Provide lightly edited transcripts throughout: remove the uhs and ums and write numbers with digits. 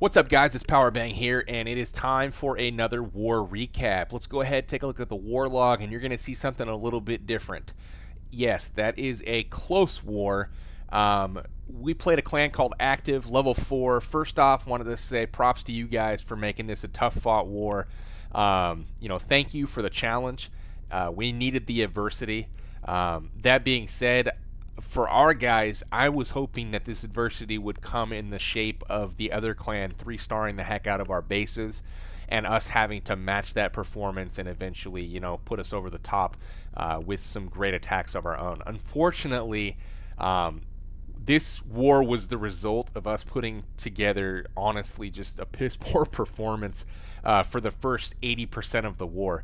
What's up, guys? It's Powerbang here, and it is time for another war recap. Let's go ahead, take a look at the war log, and you're going to see something a little bit different. Yes, that is a close war. We played a clan called Active, level 4. First off, wanted to say props to you guys for making this a tough-fought war. Thank you for the challenge. We needed the adversity. That being said, for our guys, I was hoping that this adversity would come in the shape of the other clan 3-starring the heck out of our bases and us having to match that performance and eventually, put us over the top with some great attacks of our own. Unfortunately, this war was the result of us putting together, honestly, just a piss-poor performance for the first 80% of the war.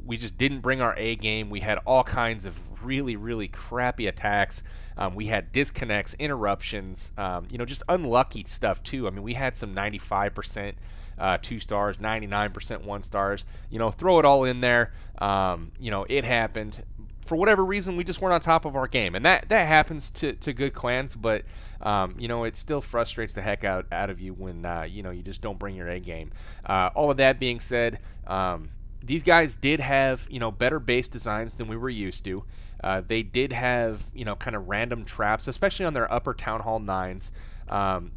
We just didn't bring our A game. We had all kinds of really crappy attacks. We had disconnects, interruptions, just unlucky stuff too. I mean, we had some 95% 2 stars, 99% 1 stars. Throw it all in there. It happened. For whatever reason, we just weren't on top of our game, and that happens to good clans. But it still frustrates the heck out of you when you just don't bring your A game. All of that being said, these guys did have better base designs than we were used to. They did have kind of random traps, especially on their upper Town Hall 9s.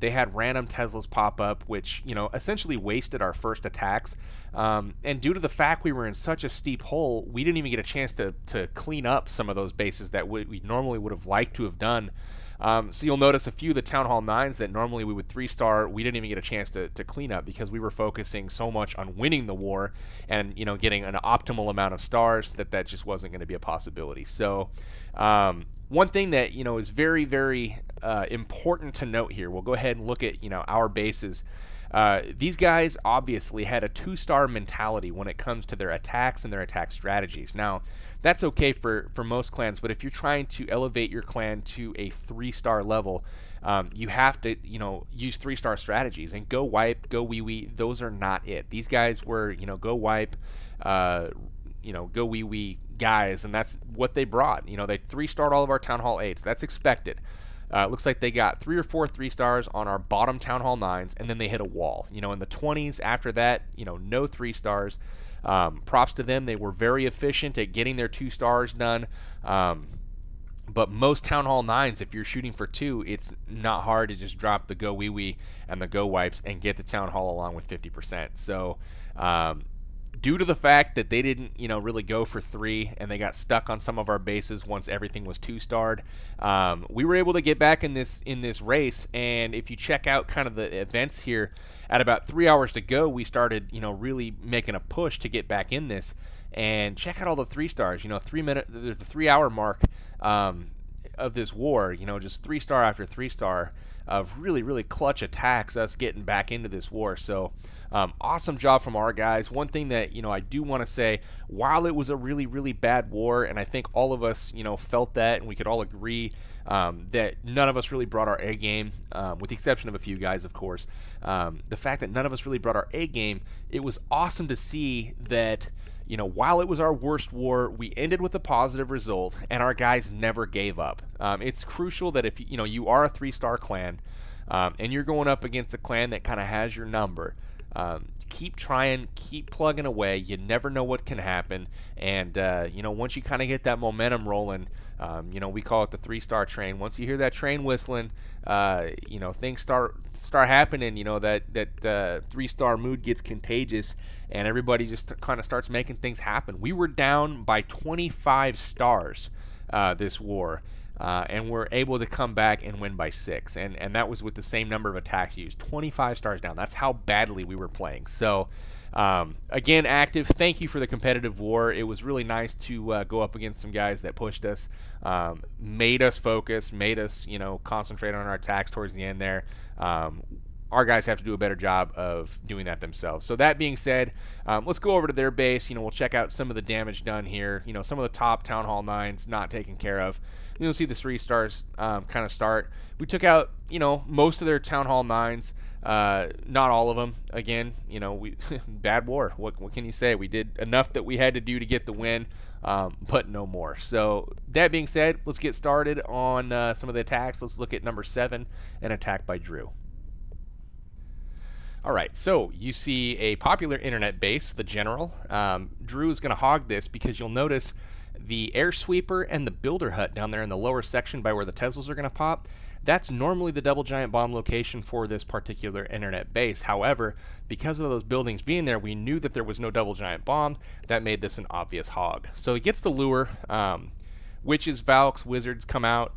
They had random Teslas pop up, which essentially wasted our first attacks. And due to the fact we were in such a steep hole, we didn't even get a chance to clean up some of those bases that we normally would have liked to have done. So you'll notice a few of the Town Hall 9s that normally we would 3-star, we didn't even get a chance to clean up because we were focusing so much on winning the war and getting an optimal amount of stars that just wasn't going to be a possibility. So one thing that is very important to note here, we'll go ahead and look at our bases. These guys obviously had a 2-star mentality when it comes to their attacks and their attack strategies. Now, that's okay for most clans, but if you're trying to elevate your clan to a 3-star level, you have to use 3-star strategies. And GoWiWi, GoWeeWee, those are not it. These guys were GoWiWi, GoWeeWee guys, and that's what they brought. They 3-starred all of our Town Hall 8s. That's expected. Looks like they got 3 or 4 3-stars on our bottom Town Hall 9s, and then they hit a wall. In the 20s after that, no 3-stars. Props to them. They were very efficient at getting their 2 stars done. But most Town Hall 9s, if you're shooting for 2, it's not hard to just drop the GoWeeWee and the GoWipes and get the Town Hall along with 50%. So due to the fact that they didn't, really go for 3 and they got stuck on some of our bases once everything was 2-starred, we were able to get back in this race. And if you check out kind of the events here, at about 3 hours to go, we started, really making a push to get back in this. And check out all the 3-stars. 3 minute, there's the 3-hour mark of this war. Just 3-star after 3-star of really clutch attacks, us getting back into this war. So awesome job from our guys. One thing that I do want to say, while it was a really bad war, and I think all of us felt that, and we could all agree that none of us really brought our A game, with the exception of a few guys, of course. The fact that none of us really brought our A game, it was awesome to see that while it was our worst war, we ended with a positive result, and our guys never gave up. It's crucial that if you are a 3-star clan, and you're going up against a clan that kind of has your number, keep trying, keep plugging away. You never know what can happen, and once you kind of get that momentum rolling, we call it the 3-star train. Once you hear that train whistling, things start happening. That 3-star mood gets contagious, and everybody just kind of starts making things happen. We were down by 25 stars this war, and we're able to come back and win by 6, and that was with the same number of attacks used. 25 stars down. That's how badly we were playing. So again, Active, thank you for the competitive war. It was really nice to go up against some guys that pushed us, made us focus, made us concentrate on our attacks towards the end there. Our guys have to do a better job of doing that themselves. So that being said, let's go over to their base. We'll check out some of the damage done here. Some of the top Town Hall 9s not taken care of. You'll see the 3-stars kind of start. We took out, most of their Town Hall 9s. Not all of them. Again, we bad war. What can you say? We did enough that we had to do to get the win, but no more. So that being said, let's get started on some of the attacks. Let's look at number 7, an attack by Drew. All right, so you see a popular internet base, the General. Drew is going to hog this because you'll notice the air sweeper and the builder hut down there in the lower section by where the Teslas are going to pop. That's normally the double giant bomb location for this particular internet base. However, because of those buildings being there, we knew that there was no double giant bomb. That made this an obvious hog. So he gets the lure. Witches, Valks, Wizards come out.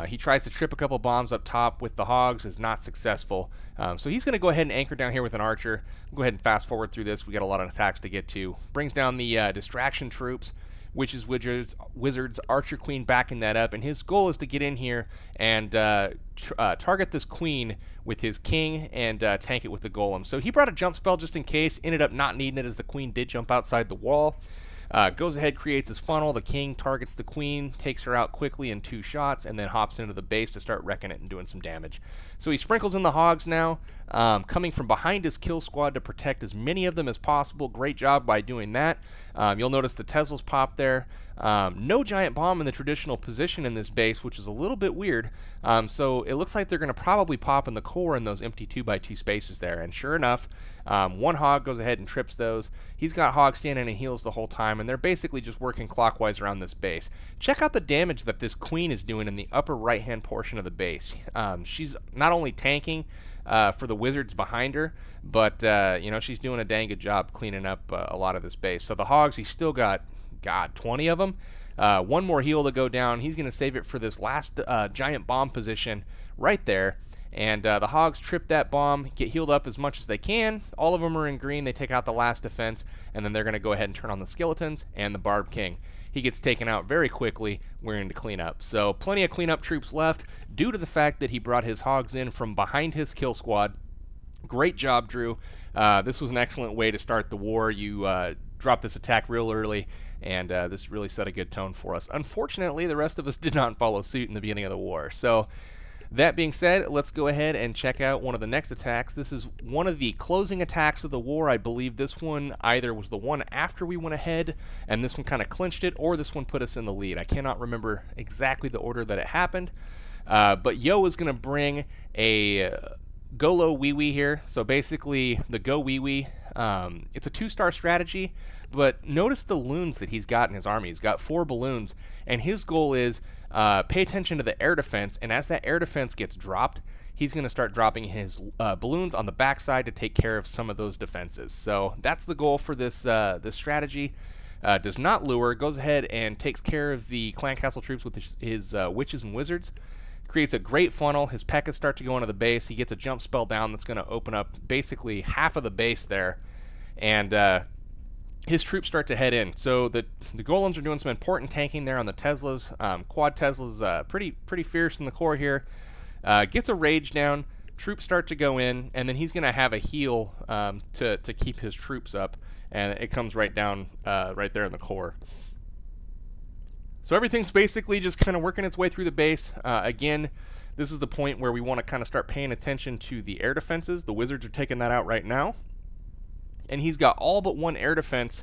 He tries to trip a couple bombs up top with the Hogs, is not successful. So he's going to go ahead and anchor down here with an Archer. We'll go ahead and fast forward through this. We got a lot of attacks to get to. Brings down the distraction troops. Witches, Wizards, Archer Queen backing that up, and his goal is to get in here and target this Queen with his King and tank it with the Golem. So he brought a jump spell just in case, ended up not needing it as the Queen did jump outside the wall. Goes ahead, creates his funnel, the King targets the Queen, takes her out quickly in 2 shots, and then hops into the base to start wrecking it and doing some damage. So he sprinkles in the Hogs now, coming from behind his kill squad to protect as many of them as possible. Great job by doing that. You'll notice the Teslas pop there. No giant bomb in the traditional position in this base, which is a little bit weird. So it looks like they're going to probably pop in the core in those empty 2x2 spaces there. And sure enough, one Hog goes ahead and trips those. He's got Hogs standing and heals the whole time, and they're basically just working clockwise around this base. Check out the damage that this Queen is doing in the upper right-hand portion of the base. She's not only tanking for the Wizards behind her, but you know, she's doing a dang good job cleaning up a lot of this base. So the Hogs, he's still got, God, 20 of them. One more heal to go down. He's going to save it for this last giant bomb position right there. And the Hogs trip that bomb, get healed up as much as they can. All of them are in green. They take out the last defense, and then they're going to go ahead and turn on the Skeletons and the Barb King. He gets taken out very quickly. We're into cleanup. So plenty of cleanup troops left due to the fact that he brought his Hogs in from behind his kill squad. Great job, Drew. This was an excellent way to start the war. You dropped this attack real early, and this really set a good tone for us. Unfortunately, the rest of us did not follow suit in the beginning of the war. So that being said, let's go ahead and check out one of the next attacks. This is one of the closing attacks of the war. I believe this one either was the one after we went ahead, and this one kind of clinched it, or this one put us in the lead. I cannot remember exactly the order that it happened, but Yo is going to bring a GoLoWiWi here. So basically, the Goweewee, it's a 2-star strategy, but notice the loons that he's got in his army. He's got 4 balloons, and his goal is pay attention to the air defense, and as that air defense gets dropped, he's going to start dropping his balloons on the backside to take care of some of those defenses. So that's the goal for this this strategy. Does not lure, goes ahead and takes care of the clan castle troops with his Witches and Wizards. Creates a great funnel. His P.E.K.K.A.s start to go into the base. He gets a jump spell down that's going to open up basically half of the base there, and his troops start to head in. So the Golems are doing some important tanking there on the Teslas. Quad Teslas, pretty fierce in the core here. Gets a rage down. Troops start to go in, and then he's going to have a heal to keep his troops up, and it comes right down right there in the core. So everything's basically just kind of working its way through the base. Again, this is the point where we want to kind of start paying attention to the air defenses. The Wizards are taking that out right now. And he's got all but 1 air defense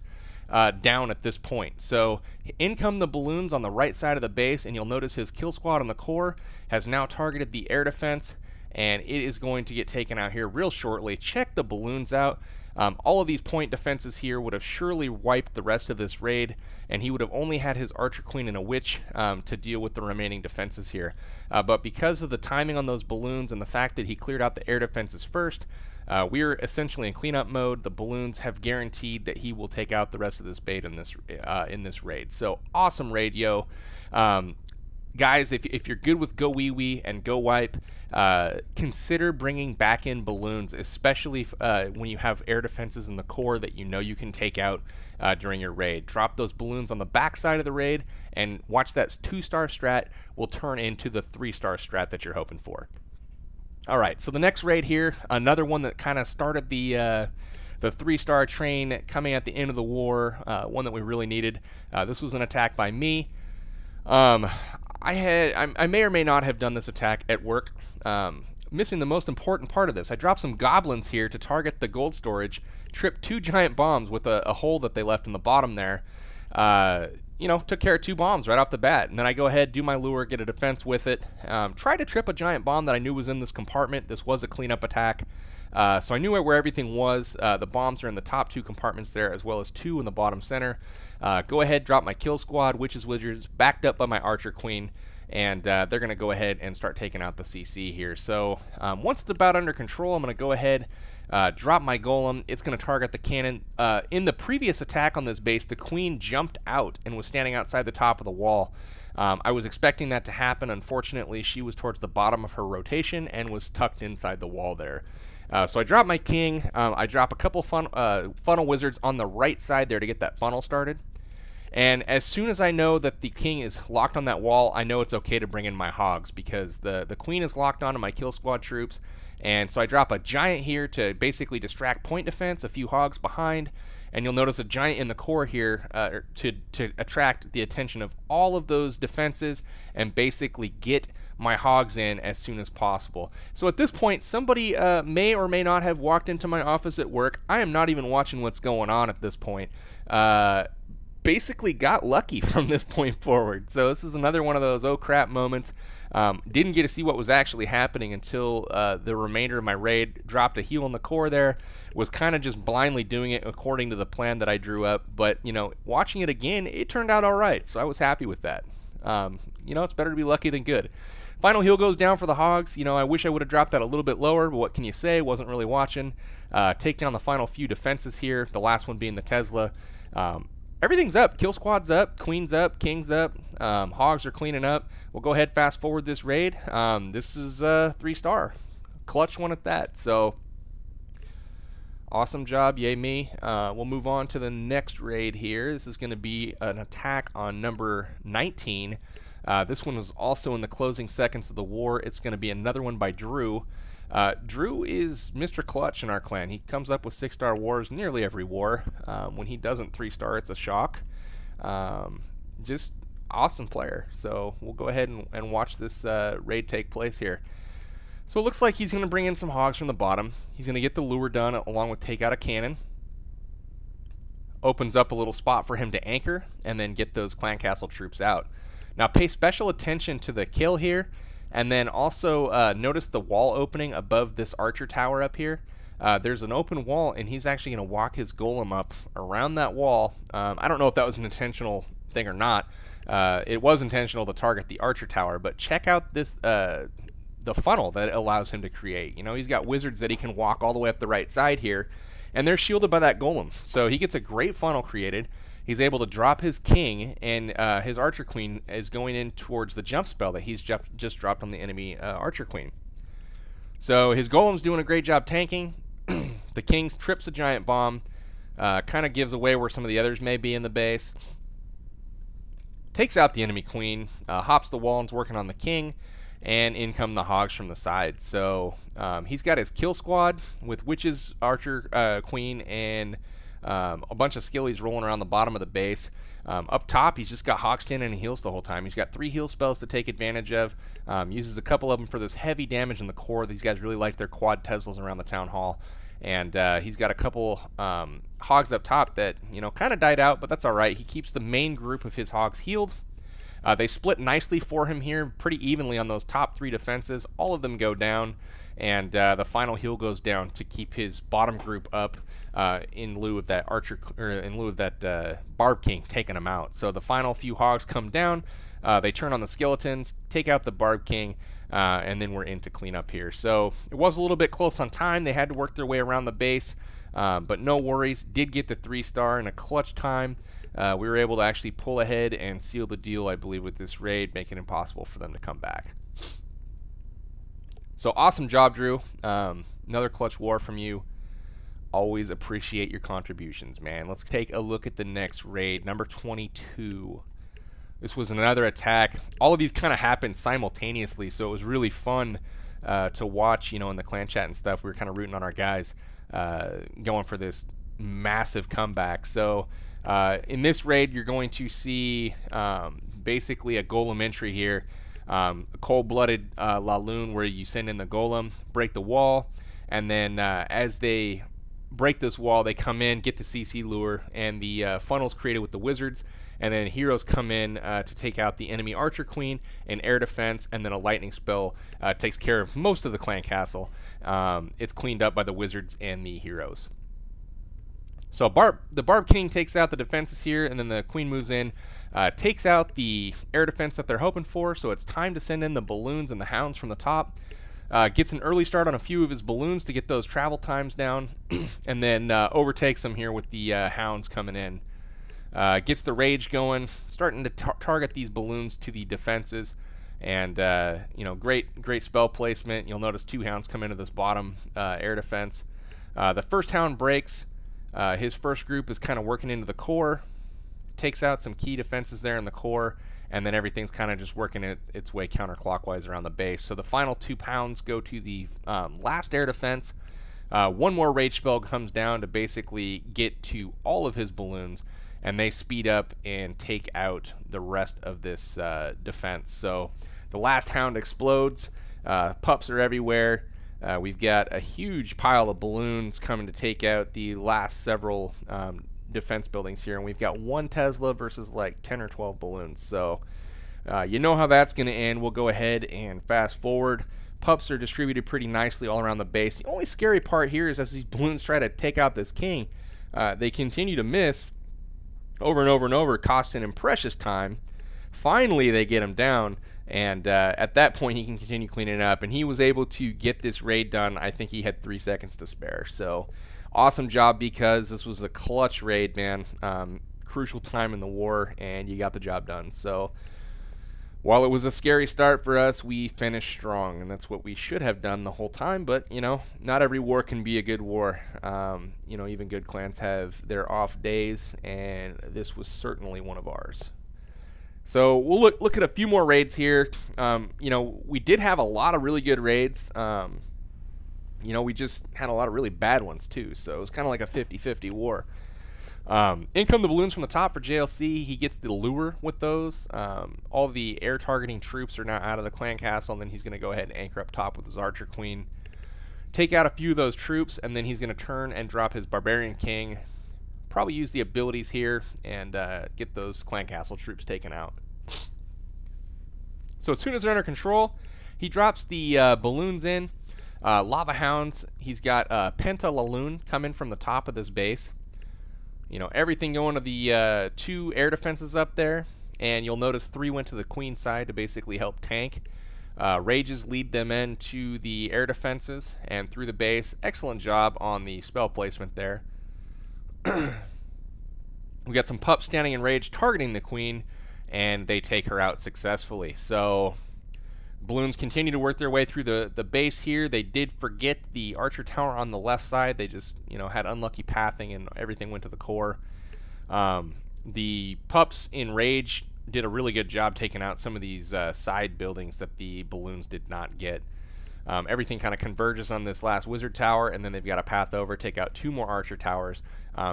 down at this point. So in come the balloons on the right side of the base, and you'll notice his kill squad on the core has now targeted the air defense, and it is going to get taken out here real shortly. Check the balloons out. All of these point defenses here would have surely wiped the rest of this raid, and he would have only had his Archer Queen and a Witch to deal with the remaining defenses here. But because of the timing on those balloons and the fact that he cleared out the air defenses first, we're essentially in cleanup mode. The balloons have guaranteed that he will take out the rest of this bait in this raid. So awesome raid, Yo. Guys, if you're good with Goweewee and GoWipe, consider bringing back in balloons, especially when you have air defenses in the core that you know you can take out during your raid. Drop those balloons on the back side of the raid, and watch that 2-star strat will turn into the 3-star strat that you're hoping for. All right, so the next raid here, another one that kind of started the 3-star train coming at the end of the war, one that we really needed. This was an attack by me. I may or may not have done this attack at work, missing the most important part of this. I dropped some goblins here to target the gold storage, tripped 2 giant bombs with a hole that they left in the bottom there. you know, took care of 2 bombs right off the bat. And then I go ahead, do my lure, get a defense with it. Try to trip a giant bomb that I knew was in this compartment. This was a cleanup attack. So I knew where everything was. The bombs are in the top 2 compartments there, as well as 2 in the bottom center. Go ahead, drop my kill squad, witches, wizards, backed up by my archer queen. And they're going to go ahead and start taking out the CC here. So once it's about under control, I'm going to go ahead, drop my golem. It's going to target the cannon. In the previous attack on this base, the queen jumped out and was standing outside the top of the wall. I was expecting that to happen. Unfortunately, she was towards the bottom of her rotation and was tucked inside the wall there. So I drop my king. I drop a couple funnel wizards on the right side there to get that funnel started. And as soon as I know that the king is locked on that wall, I know it's okay to bring in my hogs, because the queen is locked onto my kill squad troops. And so I drop a giant here to basically distract point defense, a few hogs behind, and you'll notice a giant in the core here to attract the attention of all of those defenses and basically get my hogs in as soon as possible. So at this point, somebody may or may not have walked into my office at work. I am not even watching what's going on at this point. Basically got lucky from this point forward. So this is another one of those oh crap moments. Didn't get to see what was actually happening until the remainder of my raid. Dropped a heal in the core there. Was kind of just blindly doing it according to the plan that I drew up. But, you know, watching it again, it turned out all right. So I was happy with that. You know, it's better to be lucky than good. Final heal goes down for the hogs. You know, I wish I would have dropped that a little bit lower, but what can you say? Wasn't really watching. Take down the final few defenses here. The last one being the Tesla. Everything's up. Kill squad's up. Queen's up. King's up. Hogs are cleaning up. We'll go ahead, fast forward this raid. This is 3-star. Clutch one at that. So, awesome job. Yay me. We'll move on to the next raid here. This is going to be an attack on number 19. This one was also in the closing seconds of the war. It's going to be another one by Drew. Drew is Mr. Clutch in our clan. He comes up with 6-star wars nearly every war. When he doesn't 3-star, it's a shock. Just awesome player. So we'll go ahead and watch this raid take place here. So it looks like he's going to bring in some hogs from the bottom. He's going to get the lure done along with take out a cannon. Opens up a little spot for him to anchor and then get those clan castle troops out. Now pay special attention to the kill here. And then also notice the wall opening above this archer tower up here. There's an open wall, and he's actually going to walk his golem up around that wall. I don't know if that was an intentional thing or not. It was intentional to target the archer tower, but check out this the funnel that it allows him to create. You know, he's got wizards that he can walk all the way up the right side here, and they're shielded by that golem. So he gets a great funnel created. He's able to drop his king, and his archer queen is going in towards the jump spell that he's just dropped on the enemy archer queen. So his golem's doing a great job tanking. The king trips a giant bomb, kind of gives away where some of the others may be in the base. Takes out the enemy queen, hops the wall and's working on the king, and in come the hogs from the side. So he's got his kill squad with witches, archer, queen, and a bunch of skillies rolling around the bottom of the base. Up top, he's just got hogs standing and heals the whole time. He's got 3 heal spells to take advantage of. Uses a couple of them for this heavy damage in the core. These guys really like their quad Teslas around the town hall. And he's got a couple hogs up top that, you know, kind of died out, but that's all right. He keeps the main group of his hogs healed. They split nicely for him here, pretty evenly on those top 3 defenses. All of them go down, and the final heal goes down to keep his bottom group up in lieu of that archer, or in lieu of that barb king taking him out. So the final few hogs come down. They turn on the skeletons, take out the barb king, and then we're in to clean up here. So it was a little bit close on time. They had to work their way around the base, but no worries. Did get the 3-star in a clutch time. We were able to actually pull ahead and seal the deal, I believe, with this raid, making it impossible for them to come back. So awesome job, Drew. Another clutch war from you. Always appreciate your contributions, man. Let's take a look at the next raid, number 22. This was another attack. All of these kind of happened simultaneously, so it was really fun to watch, you know, in the clan chat and stuff. We were kind of rooting on our guys going for this massive comeback. So in this raid, you're going to see basically a golem entry here. A cold-blooded LaLoon where you send in the golem, break the wall, and then as they break this wall. They come in, get the CC lure, and the funnel's created with the wizards. And then heroes come in to take out the enemy archer queen, and air defense, and then a lightning spell takes care of most of the clan castle. It's cleaned up by the wizards and the heroes. So the Barb King takes out the defenses here, and then the queen moves in, takes out the air defense that they're hoping for. So it's time to send in the balloons and the hounds from the top. Gets an early start on a few of his balloons to get those travel times down, and then overtakes them here with the hounds coming in. Gets the rage going, starting to target these balloons to the defenses, and you know, great spell placement. You'll notice 2 hounds come into this bottom air defense. The first hound breaks. His first group is kind of working into the core, takes out some key defenses there in the core, and then everything's kind of just working its way counterclockwise around the base. So the final 2 pounds go to the last air defense. 1 more rage spell comes down to basically get to all of his balloons, and they speed up and take out the rest of this defense. So the last hound explodes. Pups are everywhere. We've got a huge pile of balloons coming to take out the last several defense buildings here, and we've got 1 Tesla versus like 10 or 12 balloons. So you know how that's going to end. We'll go ahead and fast forward. Pups are distributed pretty nicely all around the base. The only scary part here is as these balloons try to take out this king, they continue to miss over and over and over, costing him precious time. Finally, they get him down, and at that point, he can continue cleaning it up, and he was able to get this raid done. I think he had 3 seconds to spare. So awesome job, because this was a clutch raid, man. Crucial time in the war, and you got the job done. So while it was a scary start for us, we finished strong, and that's what we should have done the whole time. But, you know, not every war can be a good war. You know, even good clans have their off days, and this was certainly one of ours. So we'll look at a few more raids here. You know, we did have a lot of really good raids. You know, we just had a lot of really bad ones too. So it was kind of like a 50-50 war. In come the balloons from the top for JLC. He gets the lure with those. All the air targeting troops are now out of the clan castle, and then he's going to go ahead and anchor up top with his archer queen. Take out a few of those troops, and then he's going to turn and drop his barbarian king. Probably use the abilities here and get those clan castle troops taken out. So as soon as they're under control, he drops the balloons in. Lava hounds. He's got PentaLaLoon coming from the top of this base. You know, everything going to the 2 air defenses up there, and you'll notice 3 went to the queen side to basically help tank. Rages lead them into the air defenses and through the base. Excellent job on the spell placement there. We got some pups standing in rage targeting the queen, and they take her out successfully. So balloons continue to work their way through the base here. They did forget the archer tower on the left side. They just, you know, had unlucky pathing, and everything went to the core. The pups in rage did a really good job taking out some of these side buildings that the balloons did not get. Everything kind of converges on this last wizard tower, and then they've got a path over, take out 2 more archer towers.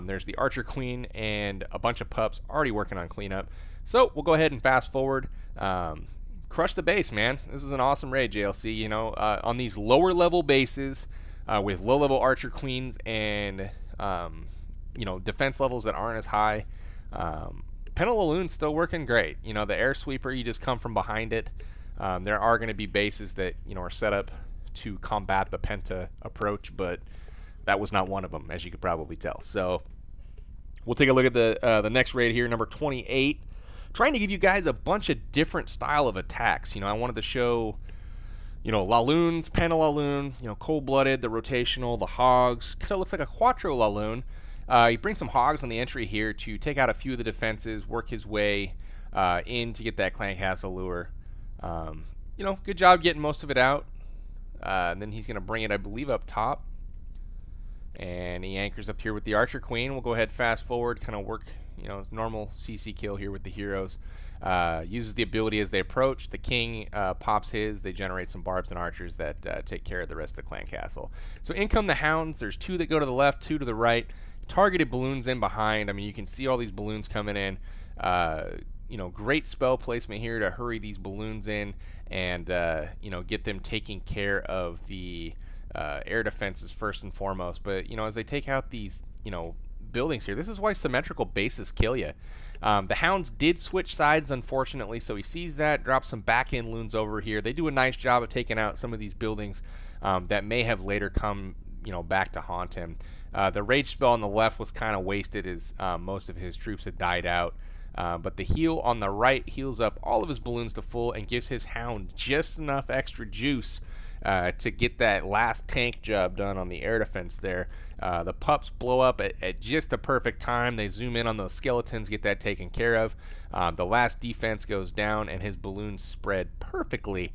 There's the archer queen and a bunch of pups already working on cleanup. So we'll go ahead and fast forward. Crush the base, man. This is an awesome raid, JLC. You know, on these lower level bases with low level archer queens and you know, defense levels that aren't as high, PentaLaLoon's still working great. You know, the air sweeper, you just come from behind it. There are going to be bases that, you know, are set up to combat the Penta approach, but that was not one of them, as you could probably tell. So we'll take a look at the next raid here, number 28. Trying to give you guys a bunch of different style of attacks. You know, I wanted to show, you know, LaLoons, PentaLaLoon, you know, cold-blooded, the rotational, the hogs. So it looks like a QuattroLaLoon. He brings some hogs on the entry here to take out a few of the defenses, work his way in to get that clan castle lure. You know, good job getting most of it out. And then he's going to bring it, I believe, up top. And he anchors up here with the archer queen. We'll go ahead, fast forward, kind of work, you know, normal CC kill here with the heroes. Uses the ability as they approach. The king pops his. They generate some barbs and archers that take care of the rest of the clan castle. So in come the hounds. There's 2 that go to the left, 2 to the right. Targeted balloons in behind. I mean, you can see all these balloons coming in. You know, great spell placement here to hurry these balloons in and, you know, get them taking care of the air defense is first and foremost. But, you know, as they take out these, you know, buildings here, this is why symmetrical bases kill you. The Hounds did switch sides, unfortunately, so he sees that, drops some back-end loons over here. They do a nice job of taking out some of these buildings that may have later come, you know, back to haunt him. The rage spell on the left was kind of wasted as most of his troops had died out. But the heal on the right heals up all of his balloons to full and gives his Hound just enough extra juice to get that last tank job done on the air defense there. The pups blow up at just the perfect time. They zoom in on those skeletons, get that taken care of. The last defense goes down, and his balloons spread perfectly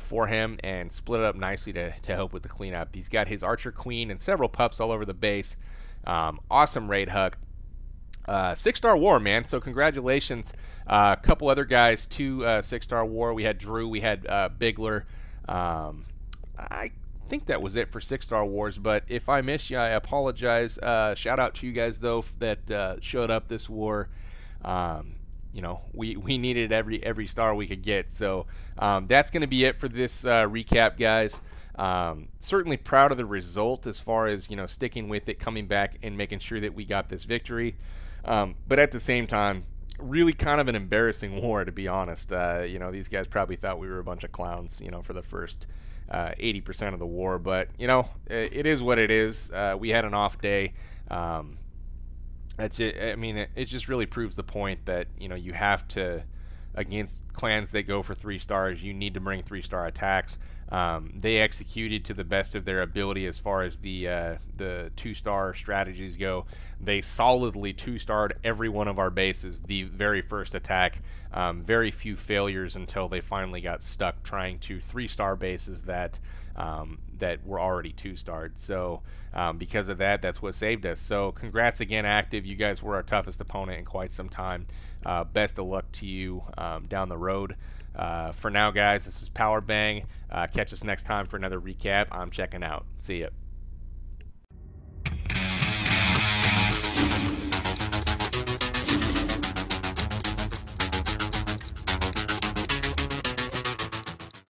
for him and split it up nicely to help with the cleanup. He's got his Archer Queen and several pups all over the base. Awesome raid hook. 6-star war, man, so congratulations. A couple other guys to 6-star war. We had Drew, we had Bigler. I think that was it for 6-star wars, but if I missed you, I apologize. Shout out to you guys, though, that showed up this war. You know, we needed every star we could get, so that's going to be it for this recap, guys. Certainly proud of the result as far as, you know, sticking with it, coming back and making sure that we got this victory. But at the same time, really kind of an embarrassing war, to be honest. You know, these guys probably thought we were a bunch of clowns, you know, for the first 80% of the war. But, you know, it is what it is. We had an off day. That's it. I mean, it just really proves the point that, you know, you have to, against clans that go for 3 stars, you need to bring 3-star attacks. They executed to the best of their ability as far as the 2-star strategies go. They solidly 2-starred every one of our bases the very first attack. Very few failures until they finally got stuck trying to 3-star bases that that were already 2-starred. So because of that, that's what saved us. So congrats again, Active. You guys were our toughest opponent in quite some time. Best of luck to you down the road. For now, guys, this is Powerbang. Catch us next time for another recap. I'm checking out. See ya.